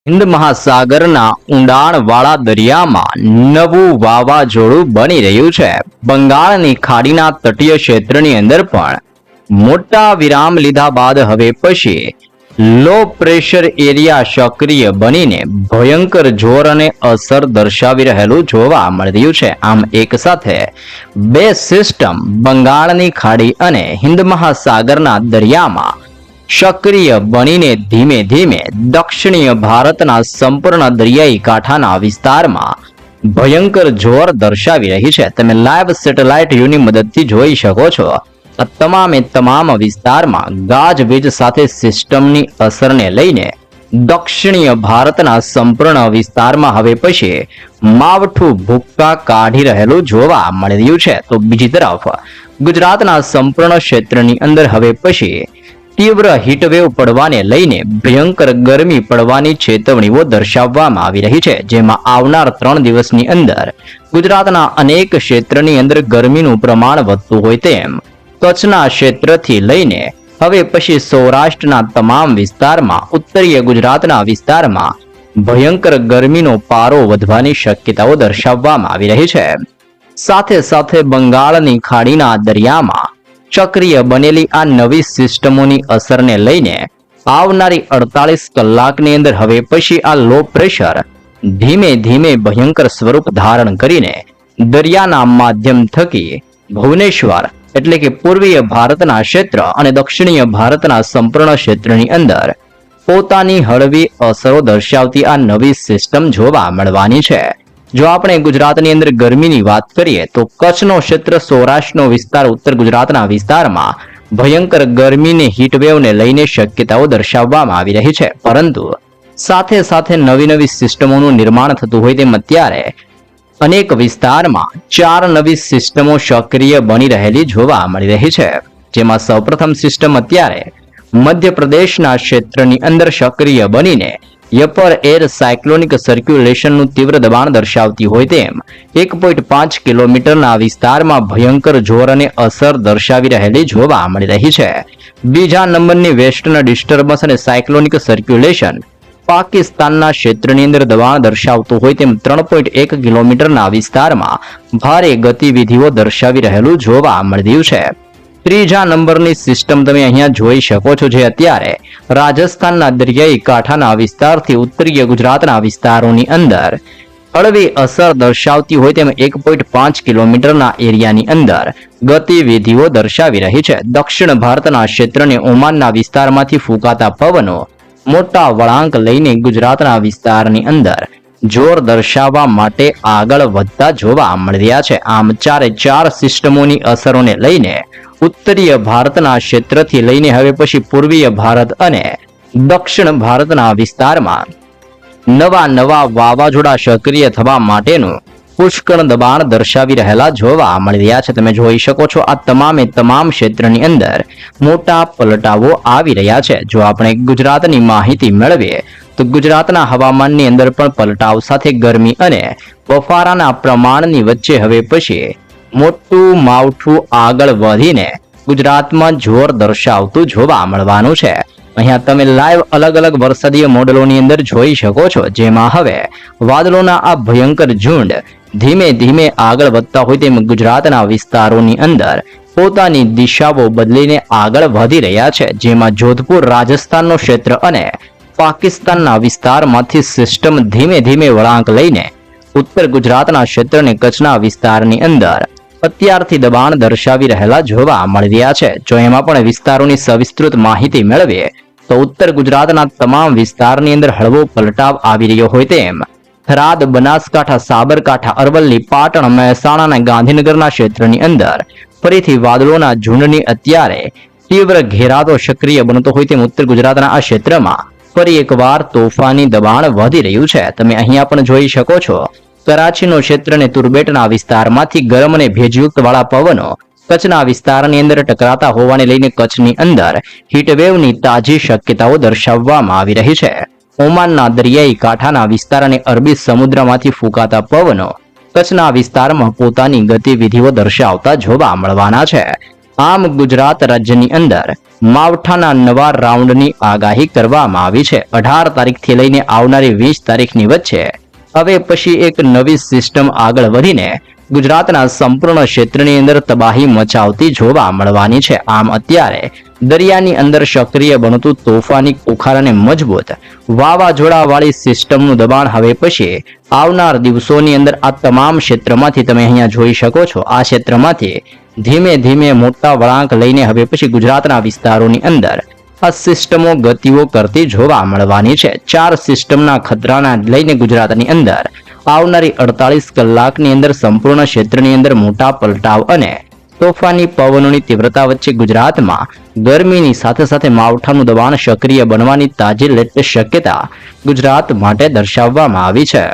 હિન્દ મહાસાગરના ઊંડાણવાળા દરિયામાં નવું વાવાઝોડું બની રહ્યું છે। બંગાળની ખાડીના તટીય ક્ષેત્રની અંદર પણ મોટા વિરામ લીધા બાદ હવે પછી લો પ્રેશર એરિયા સક્રિય બનીને ભયંકર જોર અને અસર દર્શાવી રહેલું જોવા મળી રહ્યું છે। આમ એક સાથે બે સિસ્ટમ બંગાળની ખાડી અને હિન્દ મહાસાગરના દરિયામાં સક્રિય બનીને ધીમે ધીમે દક્ષિણીય ભારતના સંપૂર્ણ દરિયાઈ કાંઠાના વિસ્તારમાં ભયંકર જોર દર્શાવી રહી છે। તમે લાઈવ સેટેલાઇટ વ્યૂની મદદથી જોઈ શકો છો। આ તમામ વિસ્તારમાં ગાજવીજ સાથે સિસ્ટમની અસરને લઈને દક્ષિણીય ભારતના સંપૂર્ણ વિસ્તારમાં હવે પછી માવઠું ભૂક્કા કાઢી રહેલું જોવા મળી રહ્યું છે। તો બીજી તરફ ગુજરાતના સંપૂર્ણ ક્ષેત્રની અંદર હવે પછી તીવ્ર હીટવેવ પડવાને લઈને ભયંકર ગરમી પડવાની ચેતવણીઓ દર્શાવવામાં આવી રહી છે। જેમાં આવનાર 3 દિવસની અંદર ગુજરાતના અનેક ક્ષેત્રની અંદર ગરમીનું પ્રમાણ વધતું હોય તેમ કચ્છના ક્ષેત્રથી લઈને હવે પછી સૌરાષ્ટ્રના તમામ વિસ્તારમાં ઉત્તરીય ગુજરાતના વિસ્તારમાં ભયંકર ગરમીનો પારો વધવાની શક્યતાઓ દર્શાવવામાં આવી રહી છે। સાથે સાથે બંગાળની ખાડીના દરિયામાં સક્રિય બનેલી આ નવી સિસ્ટમોની અસરને લઈને આવનારી 48 કલાકની અંદર હવે પછી આ લો પ્રેશર ધીમે ધીમે ભયંકર સ્વરૂપ ધારણ કરીને દરિયાના માધ્યમ થકી ભુવનેશ્વર એટલે કે પૂર્વીય ભારતના ક્ષેત્ર અને દક્ષિણીય ભારતના સંપૂર્ણ ક્ષેત્રની અંદર પોતાની હળવી અસરો દર્શાવતી આ નવી સિસ્ટમ જોવા મળવાની છે। જો આપણે ગુજરાતની અંદર ગરમીની વાત કરીએ તો કચ્છનો ક્ષેત્ર, સૌરાષ્ટ્રનો વિસ્તાર, ઉત્તર ગુજરાતના વિસ્તારમાં ભયંકર ગરમીને હીટવેવને લઈને શક્યતાઓ દર્શાવવામાં આવી રહી છે। પરંતુ સાથે સાથે નવી સિસ્ટમોનું નિર્માણ થતું હોય તેમ અત્યારે અનેક વિસ્તારમાં 4 નવી સિસ્ટમો સક્રિય બની રહેલી જોવા મળી રહી છે। જેમાં સૌપ્રથમ સિસ્ટમ અત્યારે મધ્યપ્રદેશના ક્ષેત્રની અંદર સક્રિય બનીને અપર એર સાયક્લોનિક સર્ક્યુલેશનનું તીવ્ર દબાણ દર્શાવતી હોય તેમ 1.5 કિલોમીટરના વિસ્તારમાં ભયંકર જોર અને અસર દર્શાવી રહેલી જોવા મળી રહી છે। બીજા નંબરની વેસ્ટર્ન ડિસ્ટર્બન્સ અને સાયક્લોનિક સર્ક્યુલેશન પાકિસ્તાનના ક્ષેત્રની અંદર દબાણ દર્શાવતું હોય તેમ 3.1 કિલોમીટરના વિસ્તારમાં ભારે ગતિવિધિઓ દર્શાવી રહેલું જોવા મળી રહ્યું છે। ત્રીજા નંબરની સિસ્ટમ તમે અહીંયા જોઈ શકો છો, જે અત્યારે રાજસ્થાનના દરિયાઈ કાંઠાના વિસ્તારથી ઉત્તરીય ગુજરાતના વિસ્તારોની અંદર હળવી અસર દર્શાવતી હોય તેમ 1.5 કિલોમીટરના એરિયાની અંદર ગતિવિધિઓ દર્શાવી રહી છે। દક્ષિણ ભારતના ક્ષેત્રને ઓમાનના વિસ્તારમાંથી ફૂંકાતા પવનો મોટા વળાંક લઈને ગુજરાતના વિસ્તારની અંદર જોર દર્શાવવા માટે આગળ વધતા જોવા મળી રહ્યા છે। આમ 4 સિસ્ટમોની અસરોને લઈને ઉત્તરીય ભારતના ક્ષેત્રથી લઈને હવે પછી પૂર્વીય ભારત અને દક્ષિણ ભારતના વિસ્તારમાં નવા વાવાઝોડા સક્રિય થવા માટેનું પુષ્કળ દબાણ દર્શાવી રહેલા જોવા મળી રહ્યા છે। તમે જોઈ શકો છો આ તમામ ક્ષેત્રની અંદર મોટા પલટાઓ આવી રહ્યા છે। જો આપણે ગુજરાતની માહિતી મેળવીએ તો ગુજરાતના હવામાનની અંદર પણ પલટાવ સાથે ગરમી અને બફારાના પ્રમાણની વચ્ચે હવે પછી મોટું માવઠું આગળ વધીને ગુજરાતમાં જોર દર્શાવતું જોવા મળવાનું છે। અહીંયા તમે લાઈવ અલગ વરસાદીય મોડલોની અંદર જોઈ શકો છો, જેમાં હવે વાદળોના આ ભયંકર ઝુંડ ધીમે ધીમે આગળ વધતા હોય તેમ ગુજરાતના વિસ્તારોની અંદર પોતાની દિશાઓ બદલીને આગળ વધી રહ્યા છે। જેમાં જોધપુર રાજસ્થાનનો ક્ષેત્ર અને પાકિસ્તાનના વિસ્તારમાંથી સિસ્ટમ ધીમે ધીમે વળાંક લઈને ઉત્તર ગુજરાતના ક્ષેત્રને કચ્છના વિસ્તારની અંદર અત્યારથી દબાણ દર્શાવી રહેલા જોવા મળી રહ્યા છે। જો એમાં પણ વિસ્તારોની સવિસ્તૃત માહિતી મેળવીએ તો ઉત્તર ગુજરાતના તમામ વિસ્તારની અંદર હળવો પલટાવ આવી રહ્યો હોય તેમ થરાદ, બનાસકાંઠા, સાબરકાંઠા, અરવલ્લી, પાટણ, મહેસાણા અને ગાંધીનગરના ક્ષેત્રની અંદર ફરીથી વાદળોના ઝુંડની અત્યારે તીવ્ર ઘેરાતો સક્રિય બનતો હોય તેમ ઉત્તર ગુજરાતના આ ક્ષેત્રમાં ફરી એકવાર તોફાની દબાણ વધી રહ્યું છે। તમે અહીંયા પણ જોઈ શકો છો કરાચીનો ક્ષેત્ર અને તુર્બેટના વિસ્તારમાંથી ગરમ અને ભેજયુક્ત વાળા પવનો કચ્છના વિસ્તારની અંદર ટકરાતા હોવાને લઈને કચ્છની અંદર હીટવેવની તાજી શક્યતાઓ દર્શાવવામાં આવી રહી છે। ઓમાનના દરિયાઈ કાંઠાના વિસ્તાર અને અરબી સમુદ્રમાંથી ફૂંકાતા પવનો કચ્છના વિસ્તારમાં પોતાની ગતિવિધિઓ દર્શાવતા જોવા મળવાના છે। આમ ગુજરાત રાજ્યની અંદર માવઠાના નવા રાઉન્ડની આગાહી કરવામાં આવી છે. 18 તારીખથી લઈને આવનારી 20 તારીખની વચ્ચે હવે પછી એક નવી સિસ્ટમ આગળ વધીને ગુજરાતના સંપૂર્ણ ક્ષેત્રની અંદર તબાહી મચાવતી જોવા મળવાની છે. આમ અત્યારે દરિયાની અંદર સક્રિય બનતું તોફાની કુખાર અને મજબૂત વાવાઝોડાવાળી સિસ્ટમનું દબાણ હવે પછી આવનાર દિવસોની અંદર આ તમામ ક્ષેત્રમાંથી તમે અહીંયા જોઈ શકો છો. આ ક્ષેત્રમાંથી ધીમે ધીમે મોટા વળાંક લઈને હવે પછી ગુજરાતના વિસ્તારોની અંદર આ સિસ્ટમો ગતિઓ કરતી જોવા મળવાની છે. 4 સિસ્ટમના ખતરાના લઈને ગુજરાતની અંદર આવનારી 48 કલાકની અંદર સંપૂર્ણ ક્ષેત્રની અંદર મોટા પલટાવ અને તોફાની પવનોની તીવ્રતા વચ્ચે ગુજરાતમાં ગરમીની સાથે સાથે માવઠાનું દબાણ સક્રિય બનવાની તાજી લેટેસ્ટ શક્યતા ગુજરાત માટે દર્શાવવામાં આવી છે.